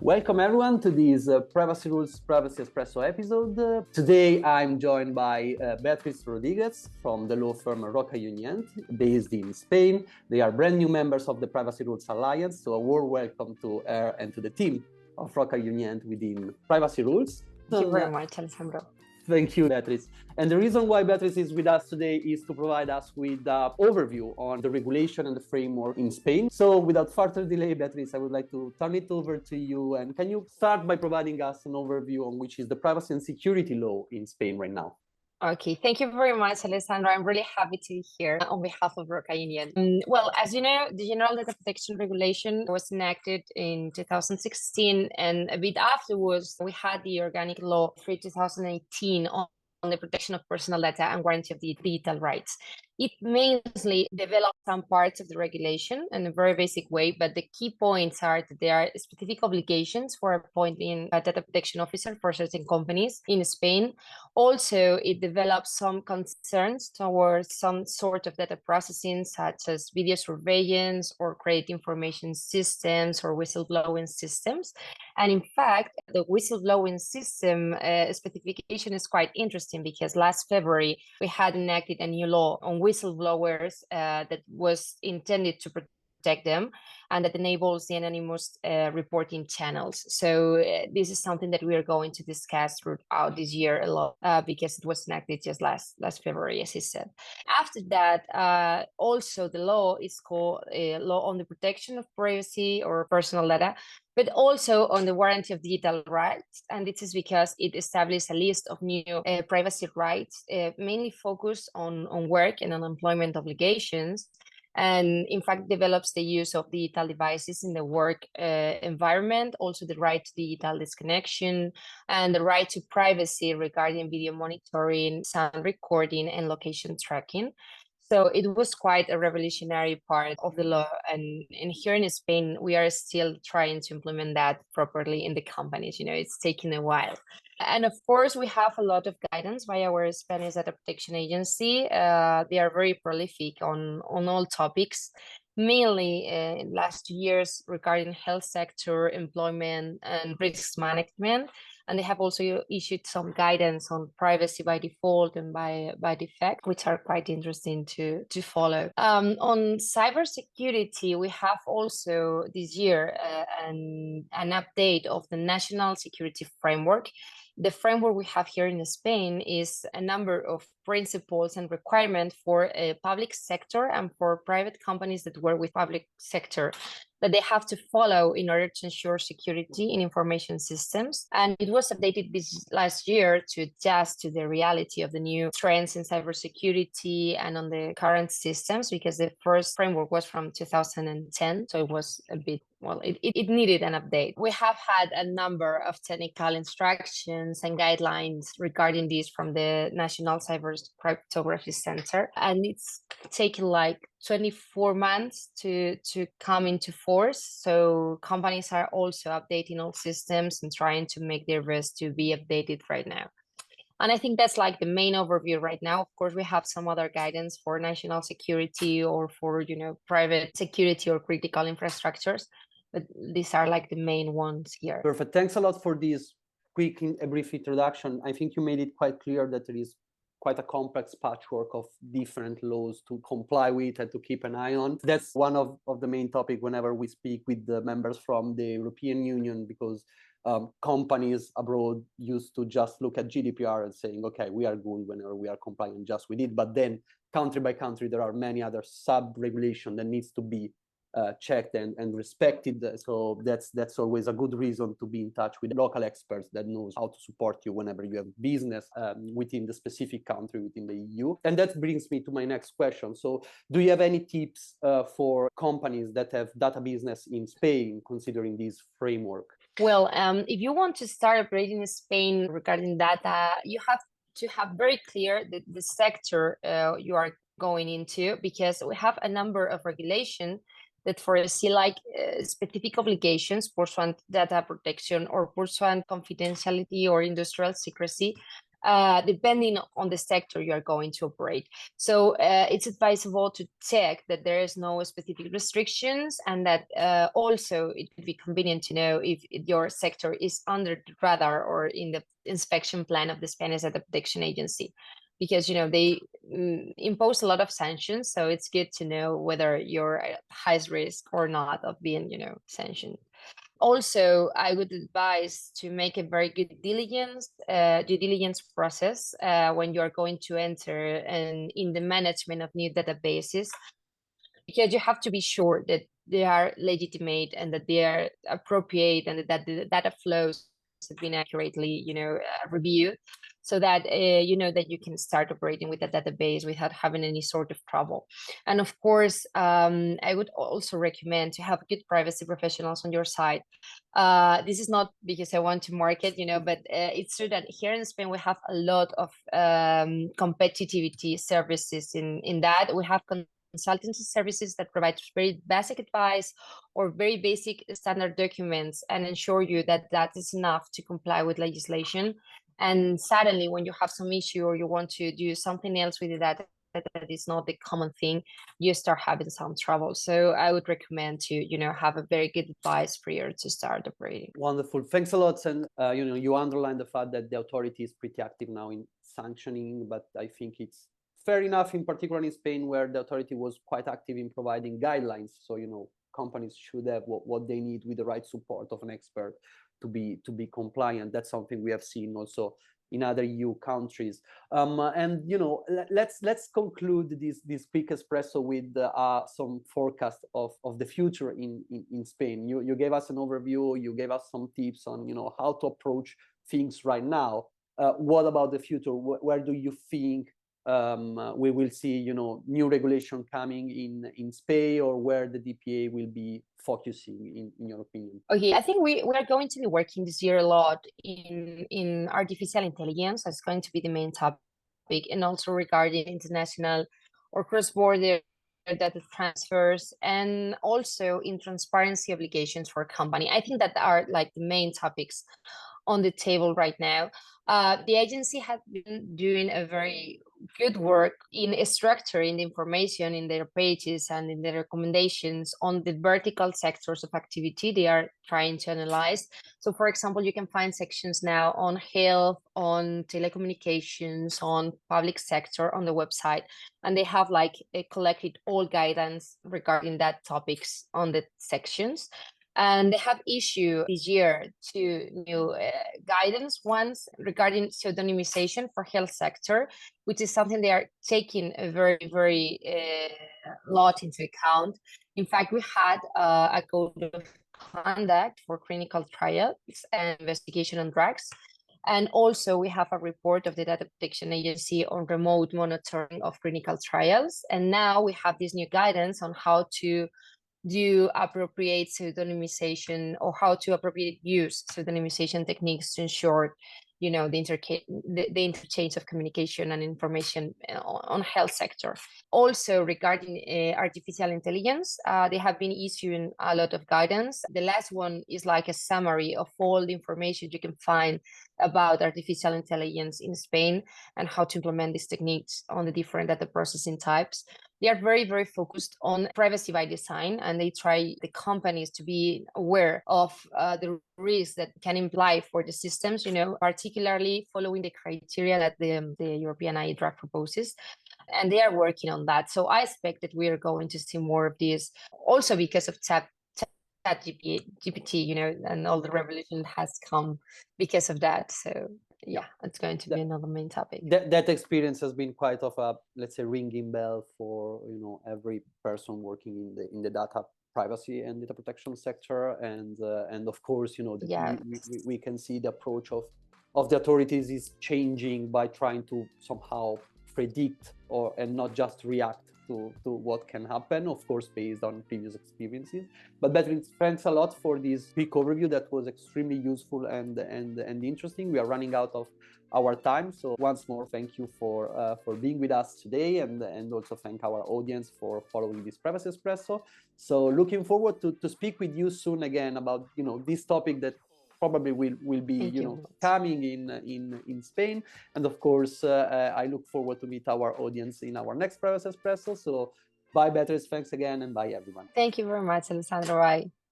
Welcome everyone to this Privacy Rules, Privacy Espresso episode. Today I'm joined by Beatriz Rodriguez from the law firm RocaJunyent, based in Spain. They are brand new members of the Privacy Rules Alliance, so a warm welcome to her and to the team of RocaJunyent within Privacy Rules. Thank you very much, Alessandro. Thank you, Beatriz. And the reason why Beatriz is with us today is to provide us with an overview on the regulation and the framework in Spain. So without further delay, Beatriz, I would like to turn it over to you. And can you start by providing us an overview on which is the privacy and security law in Spain right now? Okay, thank you very much, Alessandro. I'm really happy to be here on behalf of RocaJunyent. Well, as you know, the General Data Protection Regulation was enacted in 2016, and a bit afterwards, we had the Organic Law 3/2018 on the protection of personal data and guarantee of the digital rights. It mainly developed some parts of the regulation in a very basic way, but the key points are that there are specific obligations for appointing a data protection officer for certain companies in Spain. Also, it develops some concerns towards some sort of data processing, such as video surveillance or credit information systems or whistleblowing systems. And in fact, the whistleblowing system specification is quite interesting because last February, we had enacted a new law on whistleblowers that was intended to protect them and that enables the anonymous reporting channels. So this is something that we are going to discuss throughout this year a lot because it was enacted just last February, as he said. After that, also the law is called Law on the Protection of Privacy or Personal Data, but also on the warranty of digital rights. And this is because it established a list of new privacy rights, mainly focused on work and on employment obligations. And in fact, develops the use of digital devices in the work environment, also the right to digital disconnection and the right to privacy regarding video monitoring, sound recording, and location tracking. So it was quite a revolutionary part of the law. And here in Spain, we are still trying to implement that properly in the companies. You know, it's taking a while. And of course, we have a lot of guidance by our Spanish Data Protection Agency. They are very prolific on all topics, mainly in last years regarding health sector, employment, and risk management. And they have also issued some guidance on privacy by default and by defect, which are quite interesting to follow. On cybersecurity, we have also this year an update of the National Security Framework. The framework we have here in Spain is a number of principles and requirements for a public sector and for private companies that work with public sector that they have to follow in order to ensure security in information systems. And it was updated this last year to adjust to the reality of the new trends in cybersecurity and on the current systems, because the first framework was from 2010. So it was a bit, well, it needed an update. We have had a number of technical instructions and guidelines regarding this from the National Cyber Cryptography Center. And it's taken like 24 months to come into force. So companies are also updating all systems and trying to make their best to be updated right now. And I think that's like the main overview right now. Of course, we have some other guidance for national security or for, private security or critical infrastructures, but these are like the main ones here. Perfect. Thanks a lot for this quick and brief introduction. I think you made it quite clear that there is quite a complex patchwork of different laws to comply with and to keep an eye on. That's one of the main topics whenever we speak with the members from the European Union, because companies abroad used to just look at GDPR and saying, okay, we are good whenever we are complying just with it. But then country by country, there are many other sub-regulations that needs to be checked and respected. So that's always a good reason to be in touch with local experts that knows how to support you whenever you have business within the specific country within the EU. And that brings me to my next question. So do you have any tips for companies that have data business in Spain considering this framework? Well, if you want to start operating in Spain regarding data, you have to have very clear the sector you are going into, because we have a number of regulations that foresee like specific obligations pursuant data protection or pursuant confidentiality or industrial secrecy depending on the sector you are going to operate. So it's advisable to check that there is no specific restrictions, and that also it could be convenient to know if your sector is under the radar or in the inspection plan of the Spanish Data Protection Agency, because they impose a lot of sanctions. So it's good to know whether you're at highest risk or not of being sanctioned. Also, I would advise to make a very good due diligence process when you are going to enter in the management of new databases, because you have to be sure that they are legitimate and that they are appropriate, and that the data flows have been accurately reviewed, so that that you can start operating with a database without having any sort of trouble. And of course, I would also recommend to have good privacy professionals on your side. This is not because I want to market, but it's true that here in Spain we have a lot of competitivity services in that. We have consultancy services that provide very basic advice or very basic standard documents and ensure you that that is enough to comply with legislation. And suddenly, when you have some issue or you want to do something else with the data that is not the common thing, you start having some trouble. So I would recommend to have a very good advice prior to start operating. Wonderful, thanks a lot. And you underline the fact that the authority is pretty active now in sanctioning, but I think it's fair enough, in particular in Spain, where the authority was quite active in providing guidelines. So companies should have what they need with the right support of an expert to be compliant. That's something we have seen also in other EU countries. And let's conclude this quick espresso with some forecast of the future in Spain. You gave us an overview. You gave us some tips on how to approach things right now. What about the future? Where do you think we will see new regulation coming in Spain, or where the DPA will be focusing in your opinion? Okay, I think we're going to be working this year a lot in artificial intelligence. That's going to be the main topic, and also regarding international or cross-border data transfers, and also in transparency obligations for a company. I think that are like the main topics on the table right now. The agency has been doing a very good work in structuring the information in their pages and in their recommendations on the vertical sectors of activity they are trying to analyze. So, for example, you can find sections now on health, on telecommunications, on public sector on the website, and they have collected all guidance regarding that topics on the sections. And they have issued this year 2 new guidance ones regarding pseudonymization for health sector, which is something they are taking a very, very lot into account. In fact, we had a code of conduct for clinical trials and investigation on drugs. And also we have a report of the Data Protection Agency on remote monitoring of clinical trials. And now we have this new guidance on how to do appropriate pseudonymization, or how to appropriate use pseudonymization techniques to ensure the interchange of communication and information on health sector. Also regarding artificial intelligence, they have been issuing a lot of guidance. The last one is like a summary of all the information you can find about artificial intelligence in Spain and how to implement these techniques on the different data processing types. They are very, very focused on privacy by design, and they try the companies to be aware of the risks that can imply for the systems, particularly following the criteria that the European AI draft proposes. And they are working on that. So I expect that we are going to see more of this, also because of ChatGPT, and all the revolution has come because of that. So yeah, it's going to be another main topic. That experience has been quite of a, let's say, ringing bell for every person working in the data privacy and data protection sector, and of course we can see the approach of the authorities is changing by trying to somehow predict and not just react to what can happen, of course, based on previous experiences. But Beatriz, thanks a lot for this quick overview. That was extremely useful and interesting. We are running out of our time, so once more, thank you for being with us today, and also thank our audience for following this Privacy Espresso. So looking forward to speak with you soon again about this topic that probably will be Thank you you know very much. coming in Spain. And of course, I look forward to meet our audience in our next Privacy Espresso. So bye, Beatriz. Thanks again, and bye, everyone. Thank you very much, Alessandro. Bye.